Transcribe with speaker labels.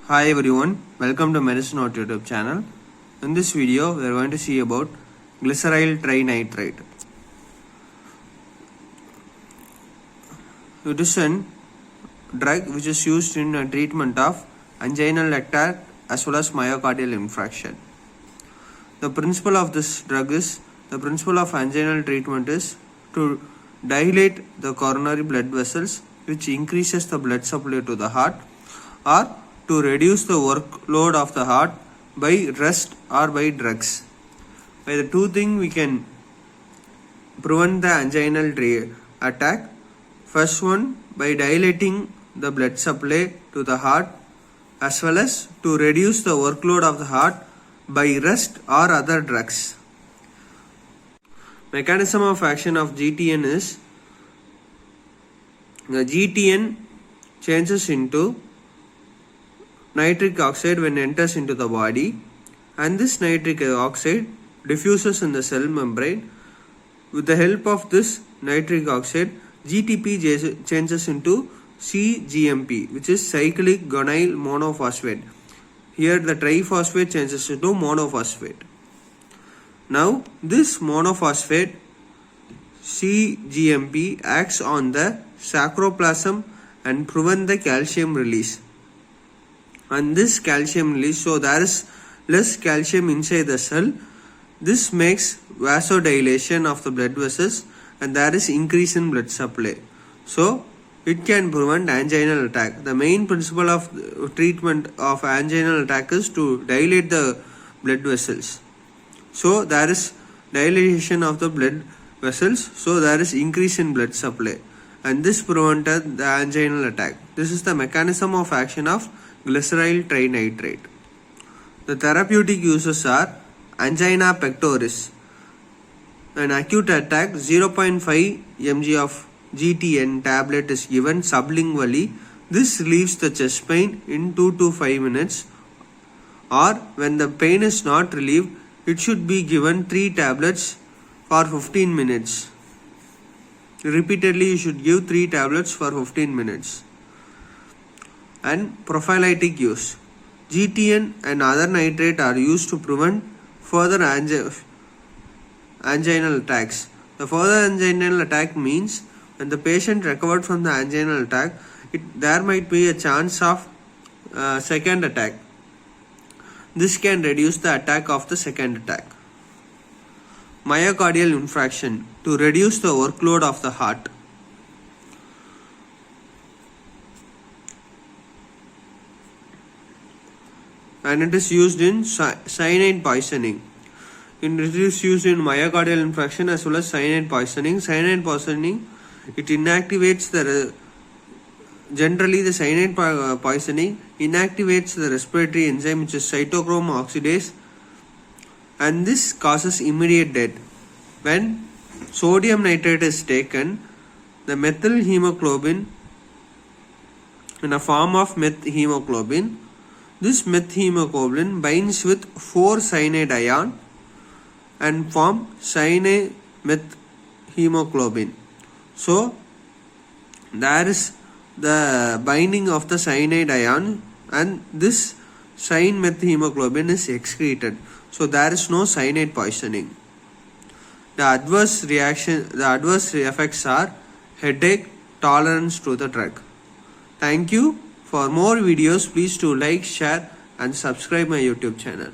Speaker 1: Hi everyone, welcome to Medicine Note YouTube channel. In this video, we are going to see about glyceryl trinitrate. It is a drug which is used in treatment of anginal attack as well as myocardial infarction. The principle of this drug is, the principle of anginal treatment is to dilate the coronary blood vessels, which increases the blood supply to the heart, or to reduce the workload of the heart by rest or by drugs. By the two things we can prevent the anginal attack. First one, by dilating the blood supply to the heart, as well as to reduce the workload of the heart by rest or other drugs. Mechanism of action of GTN is, the GTN changes into nitric oxide when enters into the body, and this nitric oxide diffuses in the cell membrane. With the help of this nitric oxide, GTP changes into cGMP, which is cyclic guanyl monophosphate. Here the triphosphate changes into monophosphate. Now this monophosphate cGMP acts on the sarcoplasm and prevent the calcium release. And this calcium release, so there is less calcium inside the cell. This makes vasodilation of the blood vessels and there is increase in blood supply. So it can prevent anginal attack. The main principle of treatment of anginal attack is to dilate the blood vessels. So there is dilation of the blood vessels, so there is increase in blood supply, and this prevented the anginal attack. This is the mechanism of action of glyceryl trinitrate. The therapeutic uses are angina pectoris. An acute attack, 0.5 mg of GTN tablet is given sublingually. This relieves the chest pain in 2 to 5 minutes. Or when the pain is not relieved, it should be given 3 tablets for 15 minutes. Repeatedly you should give 3 tablets for 15 minutes. And prophylactic use. GTN and other nitrate are used to prevent further anginal attacks. The further anginal attack means when the patient recovered from the anginal attack, there might be a chance of second attack. This can reduce the attack of the second attack. Myocardial infarction, to reduce the workload of the heart. And it is used in cyanide poisoning. It is used in myocardial infarction as well as cyanide poisoning. Cyanide poisoning, it inactivates generally the cyanide poisoning inactivates the respiratory enzyme, which is cytochrome oxidase, and this causes immediate death. When sodium nitrate is taken, the methyl hemoglobin in a form of methemoglobin, this methemoglobin binds with 4 cyanide ion and form cyanomethemoglobin. So there is the binding of the cyanide ion and this cyanomethemoglobin is excreted. So there is no cyanide poisoning. The adverse effects are headache, tolerance to the drug. Thank you. For more videos, please do like, share and subscribe my YouTube channel.